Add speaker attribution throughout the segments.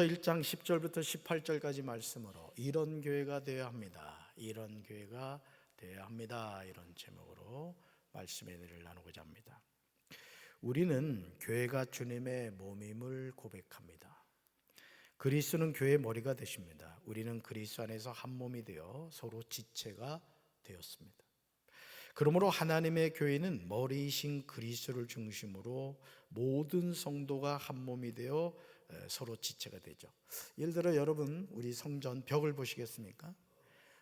Speaker 1: 1장 10절부터 18절까지 말씀으로 이런 교회가 되어야 합니다. 이런 교회가 되어야 합니다. 이런 제목으로 말씀의 은혜를 나누고자 합니다. 우리는 교회가 주님의 몸임을 고백합니다. 그리스도는 교회의 머리가 되십니다. 우리는 그리스도 안에서 한 몸이 되어 서로 지체가 되었습니다. 그러므로 하나님의 교회는 머리이신 그리스도를 중심으로 모든 성도가 한 몸이 되어 서로 지체가 되죠. 예를 들어 여러분, 우리 성전 벽을 보시겠습니까?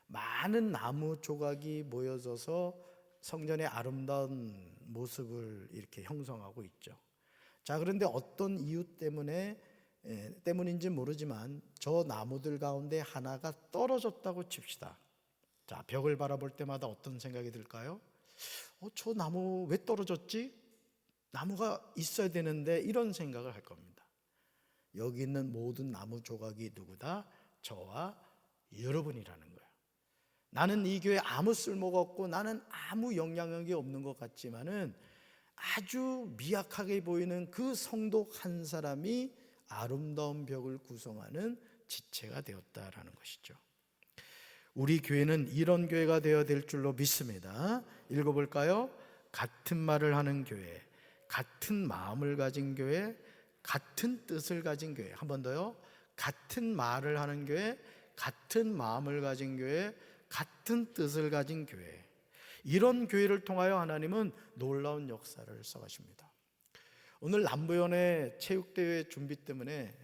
Speaker 1: 많은 나무 조각이 모여져서 성전의 아름다운 모습을 이렇게 형성하고 있죠. 자, 그런데 어떤 이유 때문인지 모르지만 저 나무들 가운데 하나가 떨어졌다고 칩시다. 자, 벽을 바라볼 때마다 어떤 생각이 들까요? 저 나무 왜 떨어졌지? 나무가 있어야 되는데, 이런 생각을 할 겁니다. 여기 있는 모든 나무 조각이 누구다? 저와 여러분이라는 거예요. 나는 이 교회에 아무 쓸모가 없고 나는 아무 영향력이 없는 것 같지만은 아주 미약하게 보이는 그 성도 한 사람이 아름다운 벽을 구성하는 지체가 되었다라는 것이죠. 우리 교회는 이런 교회가 되어야 될 줄로 믿습니다. 읽어볼까요? 같은 말을 하는 교회, 같은 마음을 가진 교회, 같은 뜻을 가진 교회. 한 번 더요. 같은 말을 하는 교회, 같은 마음을 가진 교회, 같은 뜻을 가진 교회. 이런 교회를 통하여 하나님은 놀라운 역사를 써가십니다. 오늘 남부연의 체육대회 준비 때문에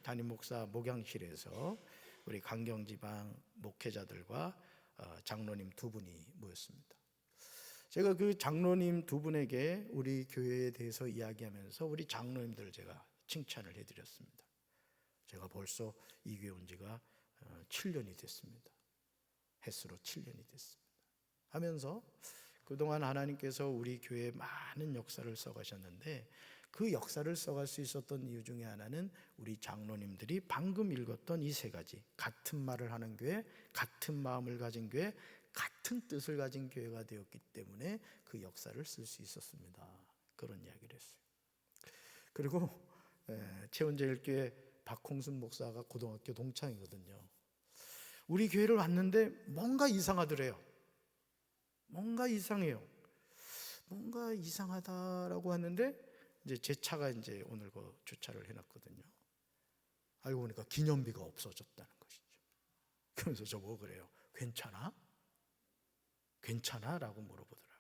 Speaker 1: 담임 목사 목양실에서 우리 강경지방 목회자들과 장로님 두 분이 모였습니다. 제가 그 장로님 두 분에게 우리 교회에 대해서 이야기하면서 우리 장로님들을 제가 칭찬을 해드렸습니다. 제가 벌써 이 교회 온 지가 7년이 됐습니다. 햇수로 7년이 됐습니다. 하면서 그동안 하나님께서 우리 교회에 많은 역사를 써가셨는데, 그 역사를 써갈 수 있었던 이유 중에 하나는 우리 장로님들이 방금 읽었던 이 세 가지, 같은 말을 하는 교회, 같은 마음을 가진 교회, 같은 뜻을 가진 교회가 되었기 때문에 그 역사를 쓸 수 있었습니다. 그런 이야기를 했어요. 그리고 채원제일교회 박홍순 목사가 고등학교 동창이거든요. 우리 교회를 왔는데 뭔가 이상하더래요. 뭔가 이상해요. 뭔가 이상하다라고 하는데, 이제 제 차가 이제 오늘 그 주차를 해놨거든요. 알고 보니까 기념비가 없어졌다는 것이죠. 그러면서 저보고 그래요. 괜찮아? 괜찮아? 라고 물어보더라고요.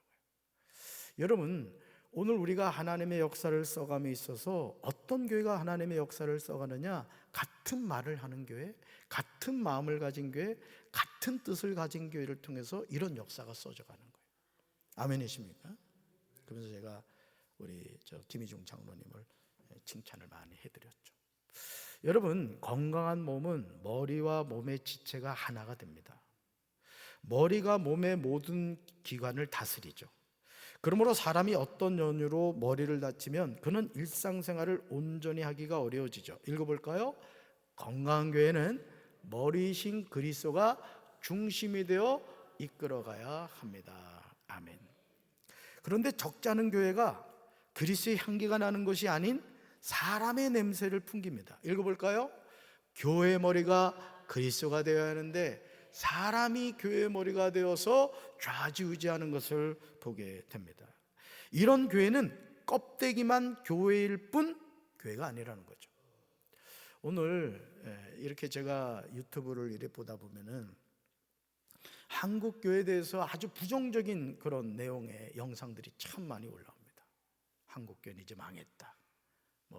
Speaker 1: 여러분, 오늘 우리가 하나님의 역사를 써감에 있어서 어떤 교회가 하나님의 역사를 써가느냐? 같은 말을 하는 교회, 같은 마음을 가진 교회, 같은 뜻을 가진 교회를 통해서 이런 역사가 써져가는 거예요. 아멘이십니까? 그러면서 제가 우리 김희중 장로님을 칭찬을 많이 해드렸죠. 여러분, 건강한 몸은 머리와 몸의 지체가 하나가 됩니다. 머리가 몸의 모든 기관을 다스리죠. 그러므로 사람이 어떤 연유로 머리를 다치면 그는 일상생활을 온전히 하기가 어려워지죠. 읽어볼까요? 건강한 교회는 머리이신 그리스도가 중심이 되어 이끌어가야 합니다. 아멘. 그런데 적지 않은 교회가 그리스도의 향기가 나는 것이 아닌 사람의 냄새를 풍깁니다. 읽어볼까요? 교회의 머리가 그리스도가 되어야 하는데 사람이 교회의 머리가 되어서 좌지우지하는 것을 보게 됩니다. 이런 교회는 껍데기만 교회일 뿐 교회가 아니라는 거죠. 오늘 이렇게 제가 유튜브를 이렇게 보다 보면은 한국 교회에 대해서 아주 부정적인 그런 내용의 영상들이 참 많이 올라옵니다. 한국 교회는 이제 망했다.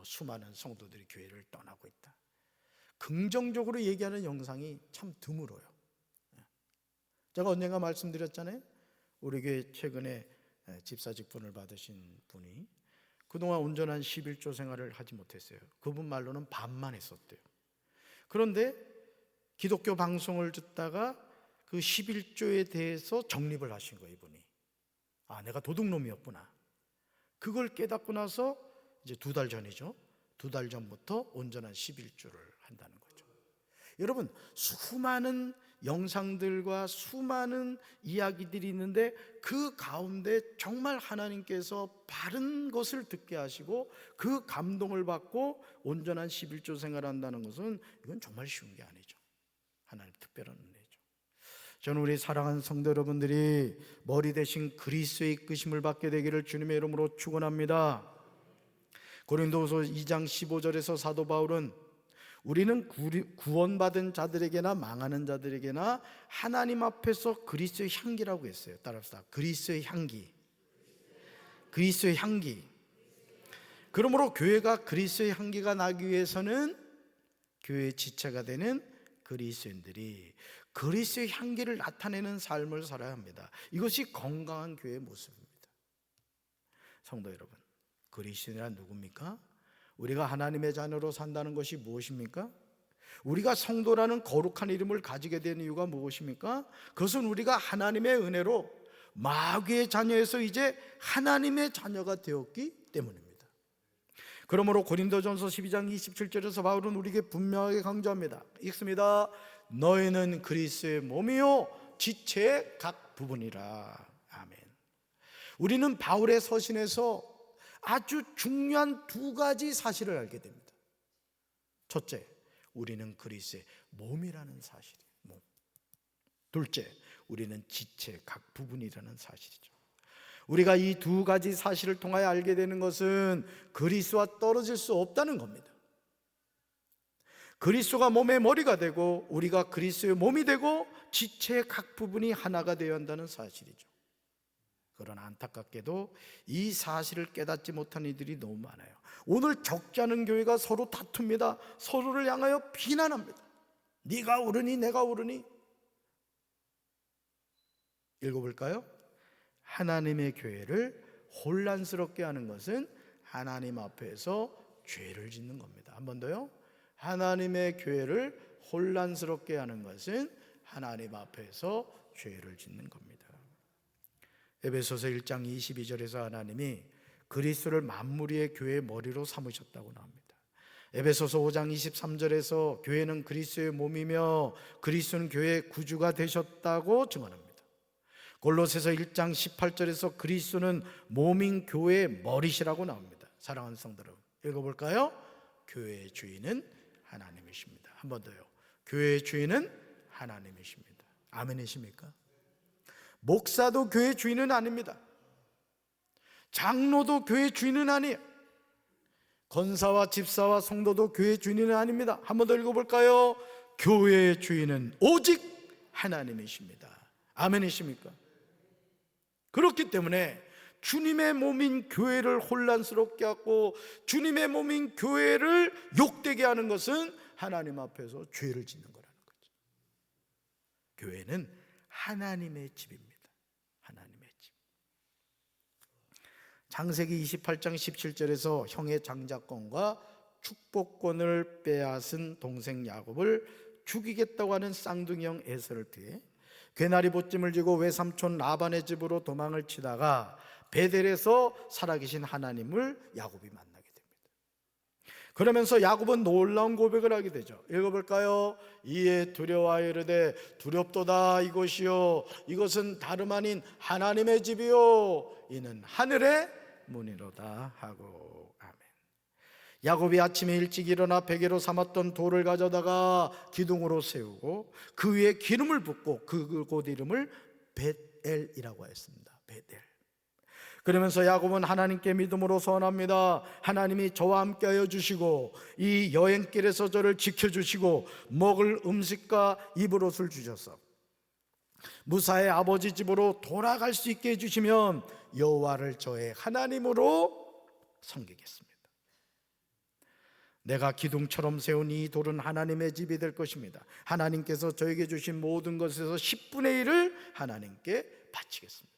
Speaker 1: 수많은 성도들이 교회를 떠나고 있다. 긍정적으로 얘기하는 영상이 참 드물어요. 제가 언젠가 말씀드렸잖아요. 우리 교회 최근에 집사 직분을 받으신 분이 그동안 온전한 11조 생활을 하지 못했어요. 그분 말로는 반만 했었대요. 그런데 기독교 방송을 듣다가 그 11조에 대해서 정립을 하신 거예요, 이분이. 내가 도둑놈이었구나. 그걸 깨닫고 나서 이제 2달 전이죠. 2달 전부터 온전한 11조를 한다는 거죠. 여러분, 수많은 영상들과 수많은 이야기들이 있는데 그 가운데 정말 하나님께서 바른 것을 듣게 하시고 그 감동을 받고 온전한 11조 생활한다는 것은 이건 정말 쉬운 게 아니죠. 하나님 특별한 은혜죠. 저는 우리 사랑하는 성도 여러분들이 머리 대신 그리스도의 이끄심을 받게 되기를 주님의 이름으로 축원합니다. 고린도후서 2장 15절에서 사도 바울은 우리는 구원받은 자들에게나 망하는 자들에게나 하나님 앞에서 그리스도의 향기라고 했어요. 따라합시다. 그리스도의 향기. 그리스도의 향기. 그러므로 교회가 그리스도의 향기가 나기 위해서는 교회의 지체가 되는 그리스도인들이 그리스도의 향기를 나타내는 삶을 살아야 합니다. 이것이 건강한 교회의 모습입니다. 성도 여러분, 그리스도인이란 누굽니까? 우리가 하나님의 자녀로 산다는 것이 무엇입니까? 우리가 성도라는 거룩한 이름을 가지게 된 이유가 무엇입니까? 그것은 우리가 하나님의 은혜로 마귀의 자녀에서 이제 하나님의 자녀가 되었기 때문입니다. 그러므로 고린도전서 12장 27절에서 바울은 우리에게 분명하게 강조합니다. 읽습니다. 너희는 그리스도의 몸이요 지체의 각 부분이라. 아멘. 우리는 바울의 서신에서 아주 중요한 두 가지 사실을 알게 됩니다. 첫째, 우리는 그리스도의 몸이라는 사실이에요. 몸. 둘째, 우리는 지체 각 부분이라는 사실이죠. 우리가 이 두 가지 사실을 통하여 알게 되는 것은 그리스도와 떨어질 수 없다는 겁니다. 그리스도가 몸의 머리가 되고 우리가 그리스도의 몸이 되고 지체의 각 부분이 하나가 되어야 한다는 사실이죠. 그러나 안타깝게도 이 사실을 깨닫지 못한 이들이 너무 많아요. 오늘 적지 않은 교회가 서로 다툽니다. 서로를 향하여 비난합니다. 네가 옳으니 내가 옳으니. 읽어볼까요? 하나님의 교회를 혼란스럽게 하는 것은 하나님 앞에서 죄를 짓는 겁니다. 한 번 더요. 하나님의 교회를 혼란스럽게 하는 것은 하나님 앞에서 죄를 짓는 겁니다. 에베소서 1장 22절에서 하나님이 그리스도를 만물 위의 교회의 머리로 삼으셨다고 나옵니다. 에베소서 5장 23절에서 교회는 그리스도의 몸이며 그리스도는 교회의 구주가 되셨다고 증언합니다. 골로새서 1장 18절에서 그리스도는 몸인 교회의 머리시라고 나옵니다. 사랑하는 성도 여러분, 읽어볼까요? 교회의 주인은 하나님이십니다. 한 번 더요. 교회의 주인은 하나님이십니다. 아멘이십니까? 목사도 교회 주인은 아닙니다. 장로도 교회 주인은 아니에요. 권사와 집사와 성도도 교회 주인은 아닙니다. 한 번 더 읽어볼까요? 교회의 주인은 오직 하나님이십니다. 아멘이십니까? 그렇기 때문에 주님의 몸인 교회를 혼란스럽게 하고 주님의 몸인 교회를 욕되게 하는 것은 하나님 앞에서 죄를 짓는 거라는 거죠. 교회는 하나님의 집입니다. 하나님의 집. 창세기 28장 17절에서 형의 장자권과 축복권을 빼앗은 동생 야곱을 죽이겠다고 하는 쌍둥이 형 에서를 피해 괴나리 보찜을 지고 외삼촌 라반의 집으로 도망을 치다가 베델에서 살아계신 하나님을 야곱이 만나게 됩니다. 그러면서 야곱은 놀라운 고백을 하게 되죠. 읽어볼까요? 이에 두려워하여 이르되 두렵도다 이곳이요 이것은 다름 아닌 하나님의 집이요 이는 하늘의 문이로다 하고. 아멘. 야곱이 아침에 일찍 일어나 베개로 삼았던 돌을 가져다가 기둥으로 세우고 그 위에 기름을 붓고 그곳 이름을 벳엘이라고 했습니다. 벳엘. 그러면서 야곱은 하나님께 믿음으로 선합니다. 하나님이 저와 함께하여 주시고 이 여행길에서 저를 지켜주시고 먹을 음식과 입을 옷을 주셔서 무사의 아버지 집으로 돌아갈 수 있게 해주시면 여호와를 저의 하나님으로 섬기겠습니다. 내가 기둥처럼 세운 이 돌은 하나님의 집이 될 것입니다. 하나님께서 저에게 주신 모든 것에서 10분의 1을 하나님께 바치겠습니다.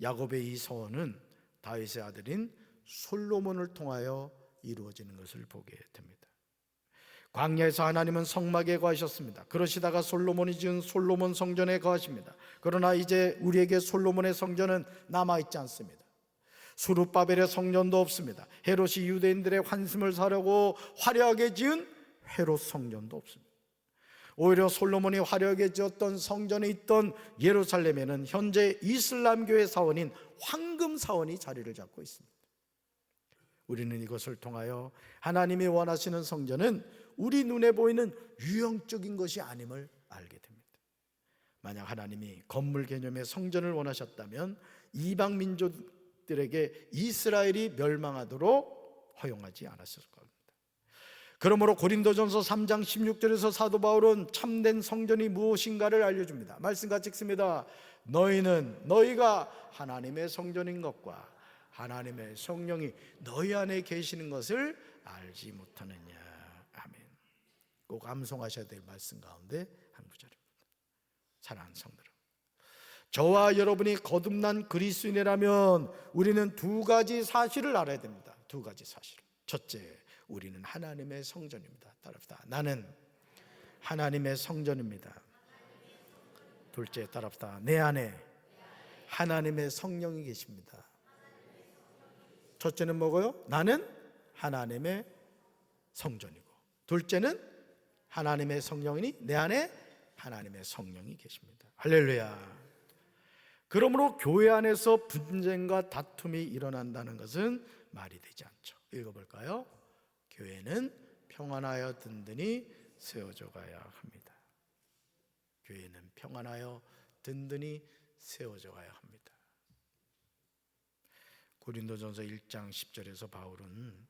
Speaker 1: 야곱의 이 서원은 다윗의 아들인 솔로몬을 통하여 이루어지는 것을 보게 됩니다. 광야에서 하나님은 성막에 거하셨습니다. 그러시다가 솔로몬이 지은 솔로몬 성전에 거하십니다. 그러나 이제 우리에게 솔로몬의 성전은 남아있지 않습니다. 수룹바벨의 성전도 없습니다. 헤롯이 유대인들의 환심을 사려고 화려하게 지은 헤롯 성전도 없습니다. 오히려 솔로몬이 화려하게 지었던 성전에 있던 예루살렘에는 현재 이슬람교의 사원인 황금 사원이 자리를 잡고 있습니다. 우리는 이것을 통하여 하나님이 원하시는 성전은 우리 눈에 보이는 유형적인 것이 아님을 알게 됩니다. 만약 하나님이 건물 개념의 성전을 원하셨다면 이방 민족들에게 이스라엘이 멸망하도록 허용하지 않았을 겁니다. 그러므로 고린도전서 3장 16절에서 사도 바울은 참된 성전이 무엇인가를 알려줍니다. 말씀 같이 읽습니다. 너희가 하나님의 성전인 것과 하나님의 성령이 너희 안에 계시는 것을 알지 못하느냐. 아멘. 꼭 암송하셔야 될 말씀 가운데 한 구절입니다. 사랑하는 성도들, 저와 여러분이 거듭난 그리스도인이라면 우리는 두 가지 사실을 알아야 됩니다. 두 가지 사실. 첫째, 우리는 하나님의 성전입니다. 따라합시다. 나는 하나님의 성전입니다. 둘째, 따라합시다. 내 안에 하나님의 성령이 계십니다. 첫째는 뭐고요? 나는 하나님의 성전이고, 둘째는 하나님의 성령이니 내 안에 하나님의 성령이 계십니다. 할렐루야. 그러므로 교회 안에서 분쟁과 다툼이 일어난다는 것은 말이 되지 않죠. 읽어볼까요? 교회는 평안하여 든든히 세워져 가야 합니다. 교회는 평안하여 든든히 세워져 가야 합니다. 고린도전서 1장 10절에서 바울은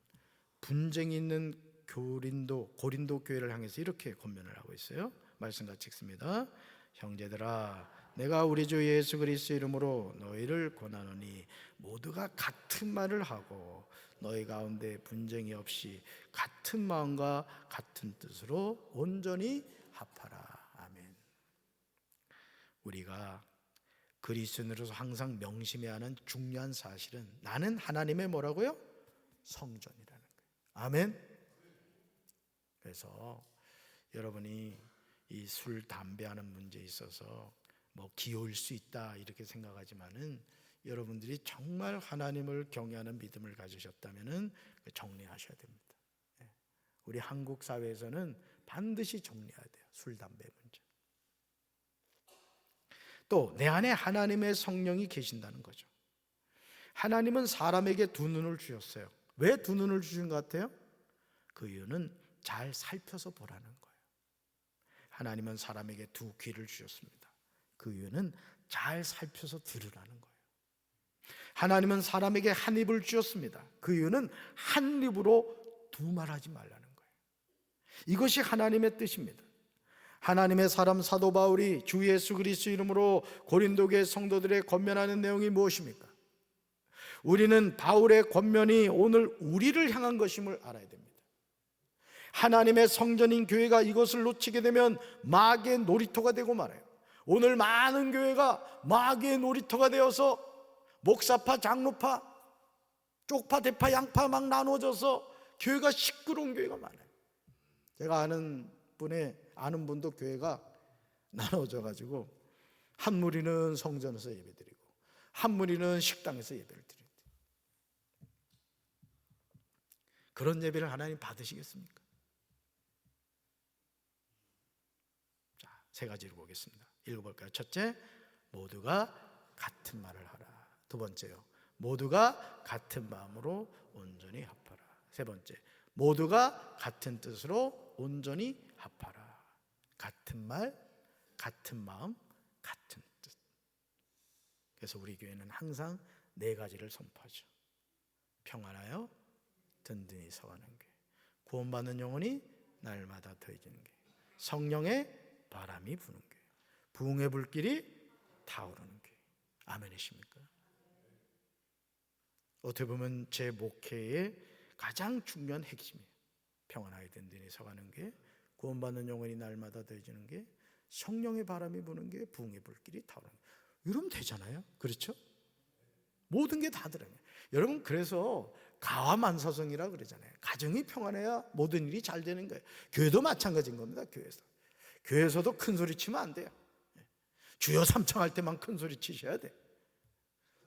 Speaker 1: 분쟁이 있는 고린도 교회를 향해서 이렇게 권면을 하고 있어요. 말씀 같이 읽습니다. 형제들아, 내가 우리 주 예수 그리스도 이름으로 너희를 권하노니 모두가 같은 말을 하고 너희 가운데 분쟁이 없이 같은 마음과 같은 뜻으로 온전히 합하라. 아멘. 우리가 그리스도인으로서 항상 명심해야 하는 중요한 사실은 나는 하나님의 뭐라고요? 성전이라는 거예요. 아멘. 그래서 여러분이 이 술, 담배 하는 문제에 있어서 뭐 기호일 수 있다 이렇게 생각하지만은 여러분들이 정말 하나님을 경외하는 믿음을 가지셨다면은 정리하셔야 됩니다. 우리 한국 사회에서는 반드시 정리해야 돼요. 술, 담배 문제. 또 내 안에 하나님의 성령이 계신다는 거죠. 하나님은 사람에게 두 눈을 주셨어요. 왜 두 눈을 주신 것 같아요? 그 이유는 잘 살펴서 보라는 거예요. 하나님은 사람에게 두 귀를 주셨습니다. 그 이유는 잘 살펴서 들으라는 거예요. 하나님은 사람에게 한 입을 주셨습니다. 그 이유는 한 입으로 두말하지 말라는 거예요. 이것이 하나님의 뜻입니다. 하나님의 사람 사도 바울이 주 예수 그리스도 이름으로 고린도 교회 성도들의 권면하는 내용이 무엇입니까? 우리는 바울의 권면이 오늘 우리를 향한 것임을 알아야 됩니다. 하나님의 성전인 교회가 이것을 놓치게 되면 마귀의 놀이터가 되고 말아요. 오늘 많은 교회가 마귀의 놀이터가 되어서 목사파, 장로파, 쪽파, 대파, 양파 막 나눠져서 교회가 시끄러운 교회가 많아요. 제가 아는 분도 교회가 나눠져 가지고 한 무리는 성전에서 예배드리고 한 무리는 식당에서 예배를 드립니다. 그런 예배를 하나님 받으시겠습니까? 자, 세 가지로 보겠습니다. 읽어볼까요? 첫째, 모두가 같은 말을 하라. 두 번째요, 모두가 같은 마음으로 온전히 합하라. 세 번째, 모두가 같은 뜻으로 온전히 합하라. 같은 말, 같은 마음, 같은 뜻. 그래서 우리 교회는 항상 네 가지를 선포하죠. 평안하여 든든히 서가는 교회, 구원받는 영혼이 날마다 더해지는 교회, 성령의 바람이 부는 교회, 부흥의 불길이 타오르는 교회. 아멘이십니까? 어떻게 보면 제 목회의 가장 중요한 핵심이에요. 평안하게 든든히 서가는 게, 구원받는 영혼이 날마다 더해지는 게, 성령의 바람이 부는 게, 부흥의 불길이 타오르는 게. 이러면 되잖아요. 그렇죠? 모든 게 다 들어요. 여러분, 그래서 가와만사성이라고 그러잖아요. 가정이 평안해야 모든 일이 잘 되는 거예요. 교회도 마찬가지인 겁니다. 교회에서도 큰 소리 치면 안 돼요. 주여 삼창할 때만 큰 소리 치셔야 돼요.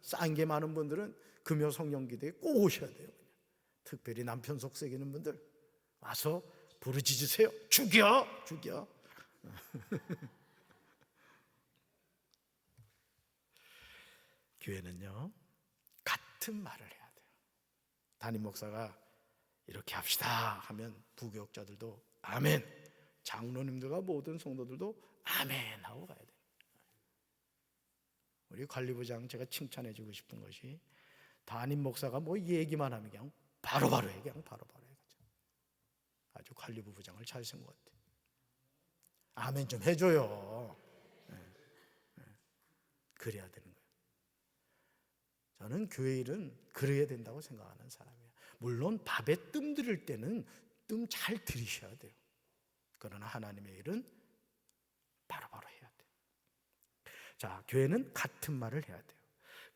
Speaker 1: 싼 게 많은 분들은 금요 성령기도에 꼭 오셔야 돼요. 특별히 남편 속썩이는 분들 와서 부르짖으세요. 죽여. 교회는요, 같은 말을 해야 돼요. 담임 목사가 이렇게 합시다 하면 부교육자들도 아멘, 장로님들과 모든 성도들도 아멘 하고 가야 돼요. 우리 관리부장 제가 칭찬해 주고 싶은 것이 담임 목사가 뭐 얘기만 하면 그냥 바로바로 해. 그냥 바로바로 해. 아주 관리부 부장을 잘 쓴 것 같아요. 아멘 좀 해줘요. 그래야 되는 거예요. 저는 교회 일은 그래야 된다고 생각하는 사람이에요. 물론 밥에 뜸 들일 때는 뜸 잘 들이셔야 돼요. 그러나 하나님의 일은 바로바로 해야 돼요. 자, 교회는 같은 말을 해야 돼요.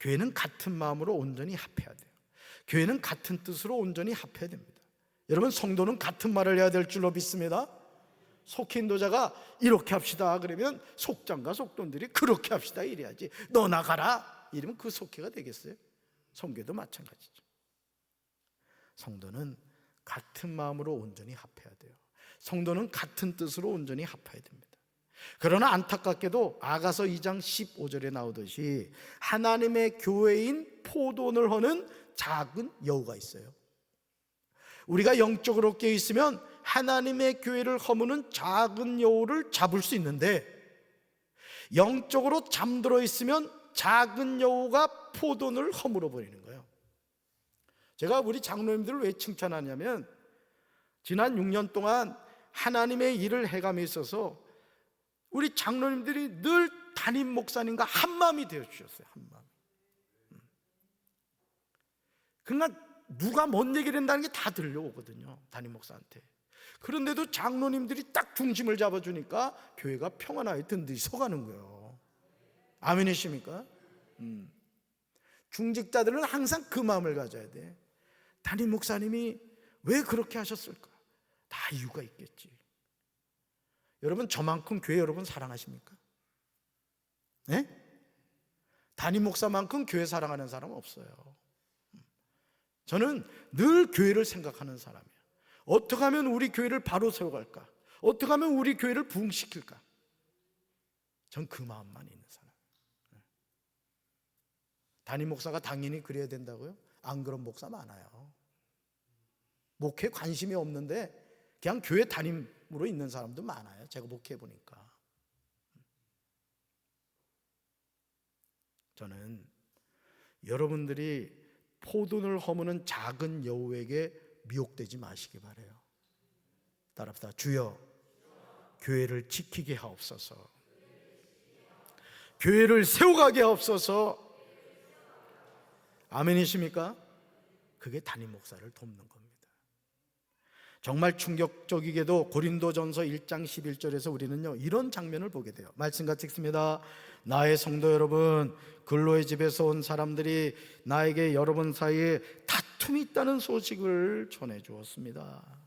Speaker 1: 교회는 같은 마음으로 온전히 합해야 돼요. 교회는 같은 뜻으로 온전히 합해야 됩니다. 여러분, 성도는 같은 말을 해야 될 줄로 믿습니다. 속인도자가 이렇게 합시다 그러면 속장과 속돈들이 그렇게 합시다 이래야지, 너 나가라 이러면 그 속회가 되겠어요? 성교도 마찬가지죠. 성도는 같은 마음으로 온전히 합해야 돼요. 성도는 같은 뜻으로 온전히 합해야 됩니다. 그러나 안타깝게도 아가서 2장 15절에 나오듯이 하나님의 교회인 포도원을 허는 작은 여우가 있어요. 우리가 영적으로 깨어 있으면 하나님의 교회를 허무는 작은 여우를 잡을 수 있는데, 영적으로 잠들어 있으면 작은 여우가 포도원을 허물어 버리는 거예요. 제가 우리 장로님들을 왜 칭찬하냐면, 지난 6년 동안 하나님의 일을 해감에 있어서 우리 장로님들이 늘 담임 목사님과 한마음이 되어 주셨어요. 한마음. 그러니까 누가 뭔 얘기를 한다는 게 다 들려오거든요, 담임 목사한테. 그런데도 장로님들이 딱 중심을 잡아주니까 교회가 평안하게 든든히 서가는 거예요. 아멘이십니까? 중직자들은 항상 그 마음을 가져야 돼. 담임 목사님이 왜 그렇게 하셨을까? 다 이유가 있겠지. 여러분, 저만큼 교회 여러분 사랑하십니까? 네? 담임 목사만큼 교회 사랑하는 사람은 없어요. 저는 늘 교회를 생각하는 사람이에요. 어떻게 하면 우리 교회를 바로 세워갈까? 어떻게 하면 우리 교회를 부흥시킬까? 전 그 마음만 있는 사람이에요. 담임 목사가 당연히 그래야 된다고요? 안 그런 목사 많아요. 목회에 관심이 없는데 그냥 교회 담임으로 있는 사람도 많아요. 제가 목회해 보니까. 저는 여러분들이 포도원을 허무는 작은 여우에게 미혹되지 마시기 바라요. 따라합시다. 주여, 교회를 지키게 하옵소서. 교회를 세워가게 하옵소서. 아멘이십니까? 그게 담임 목사를 돕는 겁니다. 정말 충격적이게도 고린도전서 1장 11절에서 우리는요, 이런 장면을 보게 돼요. 말씀같이 읽습니다. 나의 성도 여러분, 근로의 집에서 온 사람들이 나에게 여러분 사이에 다툼이 있다는 소식을 전해 주었습니다.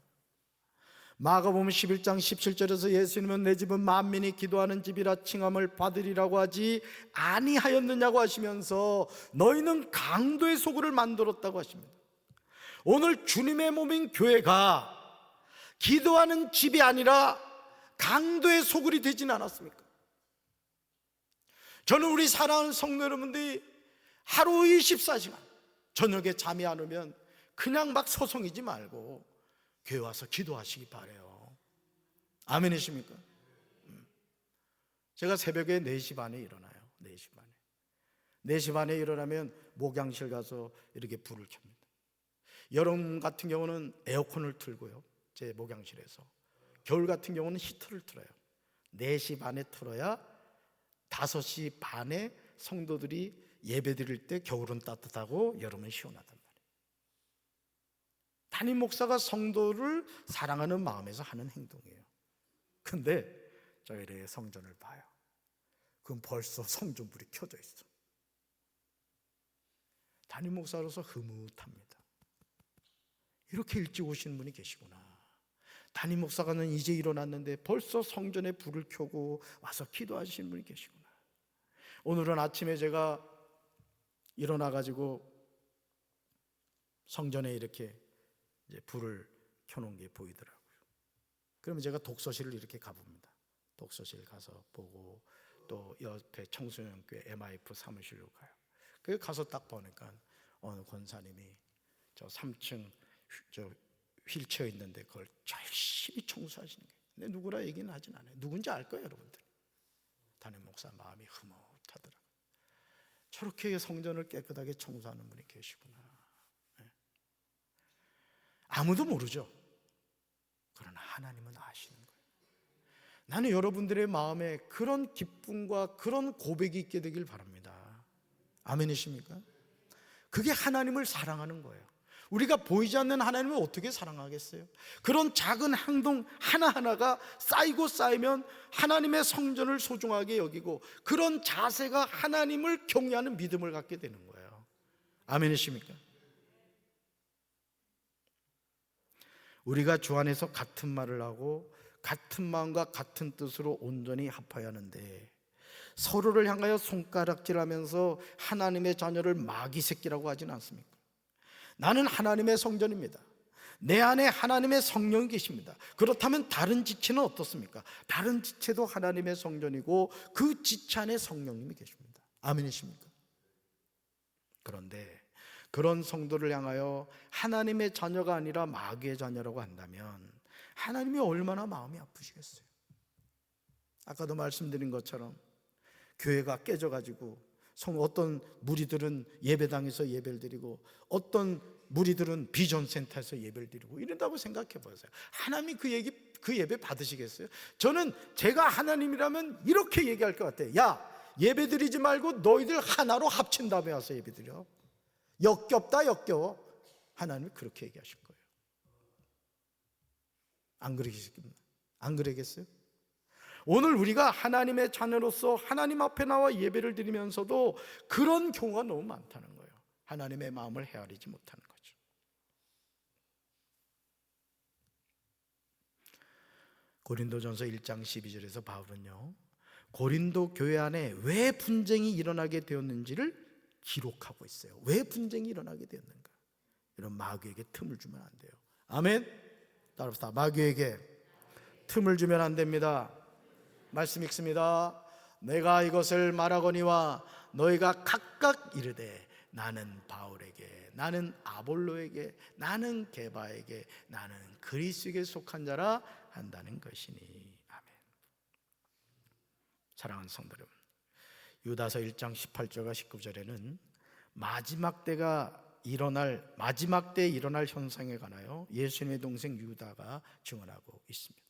Speaker 1: 마가복음 11장 17절에서 예수님은 내 집은 만민이 기도하는 집이라 칭함을 받으리라고 하지 아니하였느냐고 하시면서 너희는 강도의 소굴을 만들었다고 하십니다. 오늘 주님의 몸인 교회가 기도하는 집이 아니라 강도의 소굴이 되진 않았습니까? 저는 우리 사랑하는 성도 여러분들이 하루 24시간 저녁에 잠이 안 오면 그냥 막 서성이지 말고 교회 와서 기도하시기 바라요. 아멘이십니까? 제가 새벽에 4시 반에 일어나요. 4시 반에. 4시 반에 일어나면 목양실 가서 이렇게 불을 켭니다. 여름 같은 경우는 에어컨을 틀고요, 제 목양실에서. 겨울 같은 경우는 히터를 틀어요. 4시 반에 틀어야 5시 반에 성도들이 예배 드릴 때 겨울은 따뜻하고 여름은 시원하단 말이에요. 담임 목사가 성도를 사랑하는 마음에서 하는 행동이에요. 근데 저희의 성전을 봐요. 그럼 벌써 성전불이 켜져 있어. 담임 목사로서 흐뭇합니다. 이렇게 일찍 오시는 분이 계시구나. 담임 목사가는 이제 일어났는데 벌써 성전에 불을 켜고 와서 기도하시는 분이 계시구나. 오늘은 아침에 제가 일어나가지고 성전에 이렇게 이제 불을 켜놓은 게 보이더라고요. 그러면 제가 독서실을 이렇게 가봅니다. 독서실 가서 보고 또 옆에 청소년교회 MIF 사무실로 가요. 그 가서 딱 보니까 어느 권사님이 저 3층 저 휠체어 있는데 그걸 열심히 청소하시는 거예요. 근데 누구라 얘기는 하진 않아요. 누군지 알 거예요, 여러분들. 담임 목사 마음이 흐뭇하더라고요. 저렇게 성전을 깨끗하게 청소하는 분이 계시구나. 네. 아무도 모르죠. 그러나 하나님은 아시는 거예요. 나는 여러분들의 마음에 그런 기쁨과 그런 고백이 있게 되길 바랍니다. 아멘이십니까? 그게 하나님을 사랑하는 거예요. 우리가 보이지 않는 하나님을 어떻게 사랑하겠어요? 그런 작은 행동 하나하나가 쌓이고 쌓이면 하나님의 성전을 소중하게 여기고 그런 자세가 하나님을 경외하는 믿음을 갖게 되는 거예요. 아멘이십니까? 우리가 주 안에서 같은 말을 하고 같은 마음과 같은 뜻으로 온전히 합하여야 하는데 서로를 향하여 손가락질하면서 하나님의 자녀를 마귀 새끼라고 하진 않습니까? 나는 하나님의 성전입니다. 내 안에 하나님의 성령이 계십니다. 그렇다면 다른 지체는 어떻습니까? 다른 지체도 하나님의 성전이고 그 지체 안에 성령님이 계십니다. 아멘이십니까? 그런데 그런 성도를 향하여 하나님의 자녀가 아니라 마귀의 자녀라고 한다면 하나님이 얼마나 마음이 아프시겠어요? 아까도 말씀드린 것처럼 교회가 깨져가지고 어떤 무리들은 예배당에서 예배를 드리고 어떤 무리들은 비전센터에서 예배를 드리고 이런다고 생각해 보세요. 하나님이 그 예배 받으시겠어요? 저는 제가 하나님이라면 이렇게 얘기할 것 같아요. 야, 예배 드리지 말고 너희들 하나로 합친 다음에 와서 예배 드려. 역겹다 역겨워. 하나님이 그렇게 얘기하실 거예요. 안 그러겠어요? 오늘 우리가 하나님의 자녀로서 하나님 앞에 나와 예배를 드리면서도 그런 경우가 너무 많다는 거예요. 하나님의 마음을 헤아리지 못하는 거죠. 고린도전서 1장 12절에서 바울은요, 고린도 교회 안에 왜 분쟁이 일어나게 되었는지를 기록하고 있어요. 왜 분쟁이 일어나게 되었는가? 이런 마귀에게 틈을 주면 안 돼요. 아멘. 따라서 마귀에게 틈을 주면 안 됩니다. 말씀 읽습니다. 내가 이것을 말하거니와 너희가 각각 이르되 나는 바울에게, 나는 아볼로에게, 나는 게바에게, 나는 그리스도에게 속한 자라 한다는 것이니. 아멘. 사랑하는 성도 여러분, 유다서 1장 18절과 19절에는 마지막 때에 일어날 현상에 관하여 예수님의 동생 유다가 증언하고 있습니다.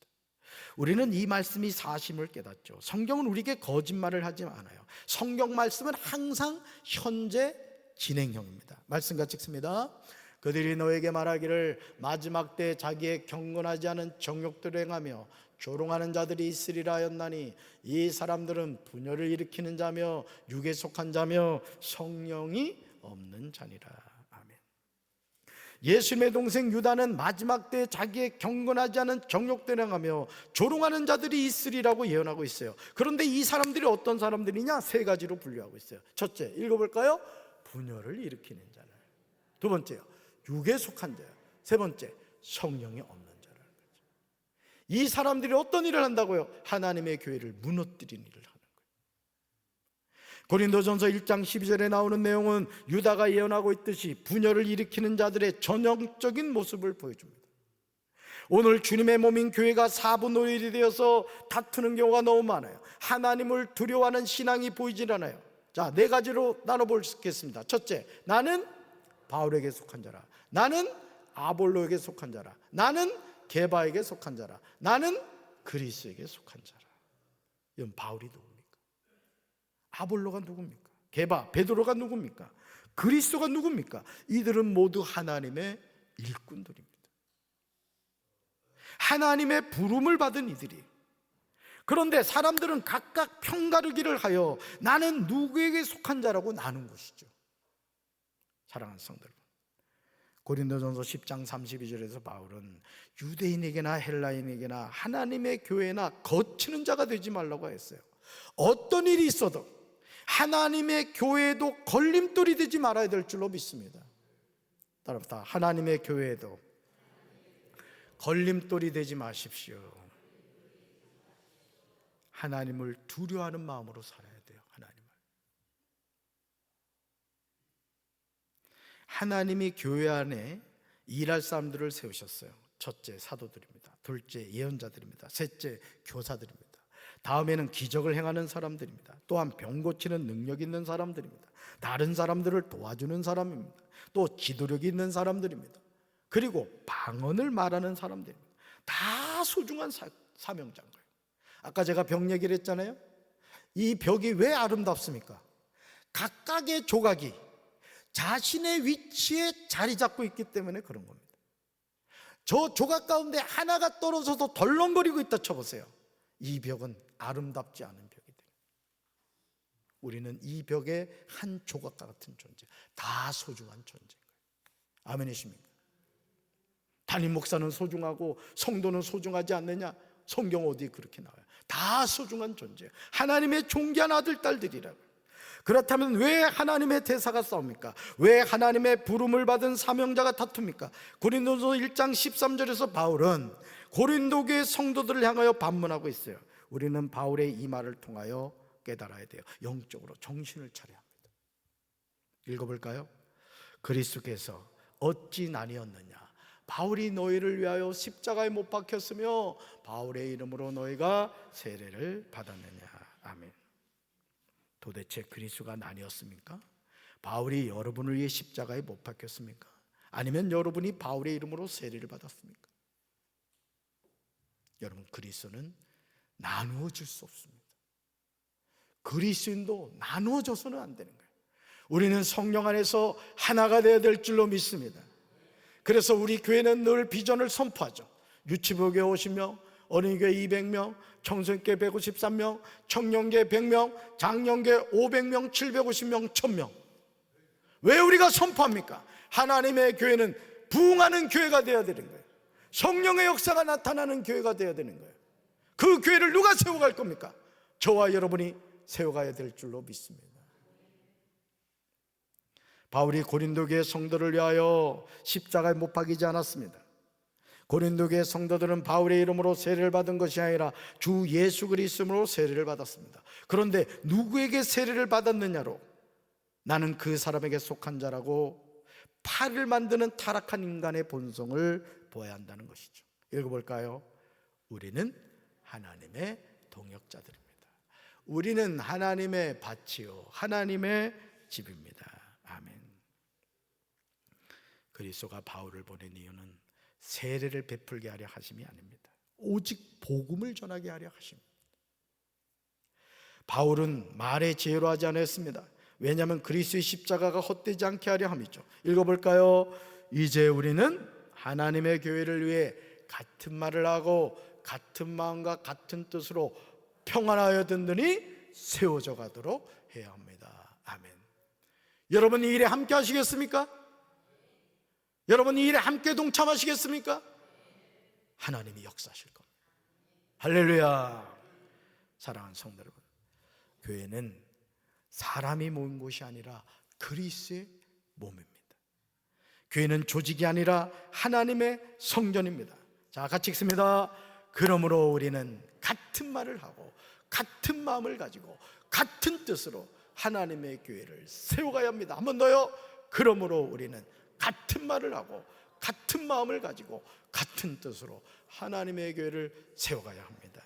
Speaker 1: 우리는 이 말씀이 사심을 깨닫죠. 성경은 우리에게 거짓말을 하지 않아요. 성경 말씀은 항상 현재 진행형입니다. 말씀 같이 읽습니다. 그들이 너에게 말하기를 마지막 때 자기의 경건하지 않은 정욕들을 행하며 조롱하는 자들이 있으리라 하였나니 이 사람들은 분열을 일으키는 자며 육에 속한 자며 성령이 없는 자니라. 예수님의 동생 유다는 마지막 때 자기의 경건하지 않은 정욕들을 행하며 조롱하는 자들이 있으리라고 예언하고 있어요. 그런데 이 사람들이 어떤 사람들이냐? 세 가지로 분류하고 있어요. 첫째, 읽어볼까요? 분열을 일으키는 자라. 두 번째요, 육에 속한 자야. 세 번째, 성령이 없는 자라는 거죠. 이 사람들이 어떤 일을 한다고요? 하나님의 교회를 무너뜨리는 일을 하는 거예요. 고린도전서 1장 12절에 나오는 내용은 유다가 예언하고 있듯이 분열을 일으키는 자들의 전형적인 모습을 보여줍니다. 오늘 주님의 몸인 교회가 사분오일이 되어서 다투는 경우가 너무 많아요. 하나님을 두려워하는 신앙이 보이질 않아요. 자, 네 가지로 나눠보겠습니다. 첫째, 나는 바울에게 속한 자라. 나는 아볼로에게 속한 자라. 나는 게바에게 속한 자라. 나는 그리스에게 속한 자라. 이건 바울이 누굽니까? 아볼로가 누굽니까? 게바, 베드로가 누굽니까? 그리스도가 누굽니까? 이들은 모두 하나님의 일꾼들입니다. 하나님의 부름을 받은 이들이. 그런데 사람들은 각각 편가르기를 하여 나는 누구에게 속한 자라고 나눈 것이죠. 사랑하는 성도 여러분, 고린도전서 10장 32절에서 바울은 유대인에게나 헬라인에게나 하나님의 교회나 거치는 자가 되지 말라고 했어요. 어떤 일이 있어도 하나님의 교회에도 걸림돌이 되지 말아야 될 줄로 믿습니다. 따라서 하나님의 교회에도 걸림돌이 되지 마십시오. 하나님을 두려워하는 마음으로 살아야 돼요. 하나님이 교회 안에 일할 사람들을 세우셨어요. 첫째 사도들입니다. 둘째 예언자들입니다. 셋째 교사들입니다. 다음에는 기적을 행하는 사람들입니다. 또한 병 고치는 능력 있는 사람들입니다. 다른 사람들을 도와주는 사람입니다. 또 지도력이 있는 사람들입니다. 그리고 방언을 말하는 사람들입니다. 다 소중한 사명자인 거예요. 아까 제가 벽 얘기를 했잖아요. 이 벽이 왜 아름답습니까? 각각의 조각이 자신의 위치에 자리 잡고 있기 때문에 그런 겁니다. 저 조각 가운데 하나가 떨어져서 덜렁거리고 있다 쳐보세요. 이 벽은 아름답지 않은 벽이 돼요. 우리는 이 벽의 한 조각과 같은 존재, 다 소중한 존재인 거예요. 아멘이십니까? 담임 목사는 소중하고 성도는 소중하지 않느냐? 성경 어디에 그렇게 나와요? 다 소중한 존재예요. 하나님의 존귀한 아들, 딸들이라고요. 그렇다면 왜 하나님의 대사가 싸웁니까? 왜 하나님의 부름을 받은 사명자가 다툽니까? 고린도서 1장 13절에서 바울은 고린도 교회 성도들을 향하여 반문하고 있어요. 우리는 바울의 이 말을 통하여 깨달아야 돼요. 영적으로 정신을 차려야 합니다. 읽어볼까요? 그리스도께서 어찌 나뉘었느냐? 바울이 너희를 위하여 십자가에 못 박혔으며 바울의 이름으로 너희가 세례를 받았느냐? 아멘. 도대체 그리스도가 나뉘었습니까? 바울이 여러분을 위해 십자가에 못 박혔습니까? 아니면 여러분이 바울의 이름으로 세례를 받았습니까? 여러분, 그리스도는 나누어질 수 없습니다. 그리스도인도 나누어져서는 안 되는 거예요. 우리는 성령 안에서 하나가 되어야 될 줄로 믿습니다. 그래서 우리 교회는 늘 비전을 선포하죠. 유치부교회 50명, 어린이교회 200명, 청소년교회 153명, 청년교회 100명, 장년교회 500명, 750명, 1000명. 왜 우리가 선포합니까? 하나님의 교회는 부흥하는 교회가 되어야 되는 거예요. 성령의 역사가 나타나는 교회가 되어야 되는 거예요. 그 교회를 누가 세워갈 겁니까? 저와 여러분이 세워가야 될 줄로 믿습니다. 바울이 고린도 교회 성도를 위하여 십자가에 못 박이지 않았습니다. 고린도 교회 성도들은 바울의 이름으로 세례를 받은 것이 아니라 주 예수 그리스도로 세례를 받았습니다. 그런데 누구에게 세례를 받았느냐로 나는 그 사람에게 속한 자라고 팔을 만드는 타락한 인간의 본성을 보아야 한다는 것이죠. 읽어볼까요? 우리는 하나님의 동역자들입니다. 우리는 하나님의 밭이요 하나님의 집입니다. 아멘. 그리스도가 바울을 보낸 이유는 세례를 베풀게 하려 하심이 아닙니다. 오직 복음을 전하게 하려 하십니다. 바울은 말의 지혜로 하지 않았습니다. 왜냐하면 그리스도의 십자가가 헛되지 않게 하려 함이죠. 읽어볼까요? 이제 우리는 하나님의 교회를 위해 같은 말을 하고 같은 마음과 같은 뜻으로 평안하여 든든히 세워져 가도록 해야 합니다. 아멘. 여러분 이 일에 함께 하시겠습니까? 여러분 이 일에 함께 동참하시겠습니까? 하나님이 역사하실 겁니다. 할렐루야. 사랑하는 성도 여러분, 교회는 사람이 모인 곳이 아니라 그리스도의 몸입니다. 교회는 조직이 아니라 하나님의 성전입니다. 자, 같이 읽습니다. 그러므로 우리는 같은 말을 하고 같은 마음을 가지고 같은 뜻으로 하나님의 교회를 세워가야 합니다. 한 번 더요. 그러므로 우리는 같은 말을 하고 같은 마음을 가지고 같은 뜻으로 하나님의 교회를 세워가야 합니다.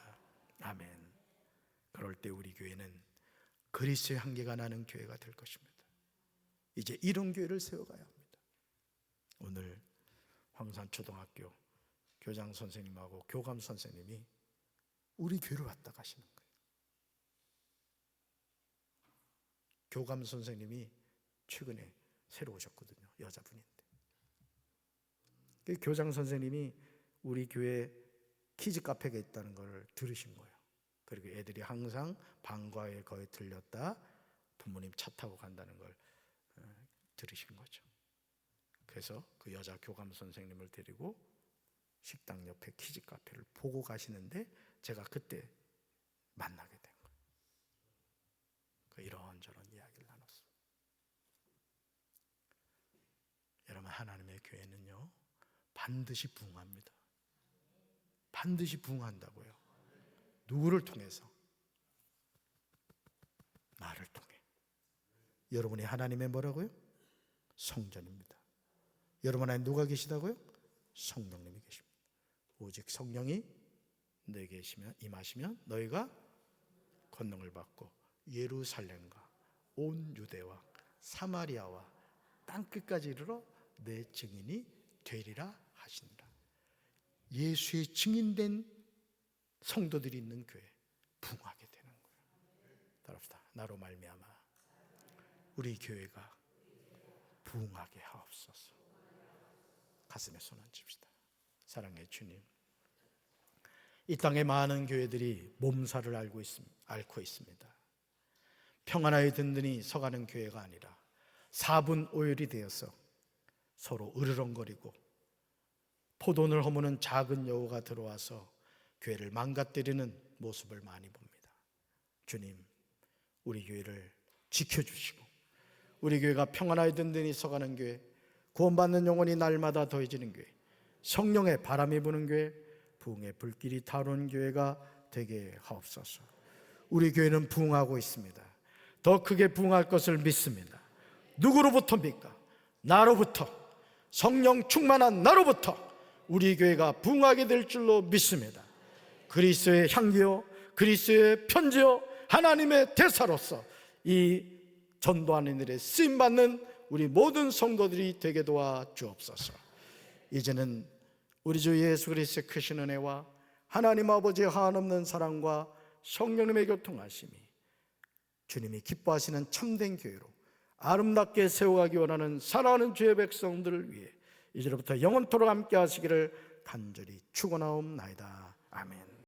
Speaker 1: 아멘. 그럴 때 우리 교회는 그리스도의 향기가 나는 교회가 될 것입니다. 이제 이런 교회를 세워가야 합니다. 오늘 황산초등학교 교장 선생님하고 교감 선생님이 우리 교회를 왔다 가시는 거예요. 교감 선생님이 최근에 새로 오셨거든요. 여자분인데 그 교장 선생님이 우리 교회 키즈 카페가 있다는 걸 들으신 거예요. 그리고 애들이 항상 방과후에 거기 들렸다 부모님 차 타고 간다는 걸 들으신 거죠. 그래서 그 여자 교감 선생님을 데리고 식당 옆에 키즈 카페를 보고 가시는데 제가 그때 만나게 된 거예요. 이런저런 이야기를 나눴어요. 여러분, 하나님의 교회는요 반드시 부흥합니다. 반드시 부흥한다고요. 누구를 통해서? 나를 통해. 여러분이 하나님의 뭐라고요? 성전입니다. 여러분 안에 누가 계시다고요? 성령님이 계십니다. 오직 성령이 너에게 임하시면 너희가 권능을 받고 예루살렘과 온 유대와 사마리아와 땅끝까지 이르러 내 증인이 되리라 하시니라. 예수의 증인된 성도들이 있는 교회 부흥하게 되는 거예요. 따라합시다. 나로 말미암아 우리 교회가 부흥하게 하옵소서. 가슴에 손 얹읍시다. 사랑의 주님, 이 땅에 많은 교회들이 몸살을 앓고 있습니다. 평안하여 든든히 서가는 교회가 아니라 4분 5열이 되어서 서로 으르렁거리고 포돈을 허무는 작은 여우가 들어와서 교회를 망가뜨리는 모습을 많이 봅니다. 주님, 우리 교회를 지켜주시고 우리 교회가 평안하여 든든히 서가는 교회, 구원받는 영혼이 날마다 더해지는 교회, 성령의 바람이 부는 교회, 부흥의 불길이 타오르는 교회가 되게 하옵소서. 우리 교회는 부흥하고 있습니다. 더 크게 부흥할 것을 믿습니다. 누구로부터입니까? 나로부터, 성령 충만한 나로부터 우리 교회가 부흥하게 될 줄로 믿습니다. 그리스도의 향기요, 그리스도의 편지요, 하나님의 대사로서 이 전도하는 일에 쓰임받는 우리 모든 성도들이 되게 도와 주옵소서. 이제는 우리 주 예수 그리스도의 크신 은혜와 하나님 아버지의 한없는 사랑과 성령님의 교통하심이 주님이 기뻐하시는 참된 교회로 아름답게 세워가기 원하는 사랑하는 주의 백성들을 위해 이제부터 영원토록 함께 하시기를 간절히 축원하옵나이다. 아멘.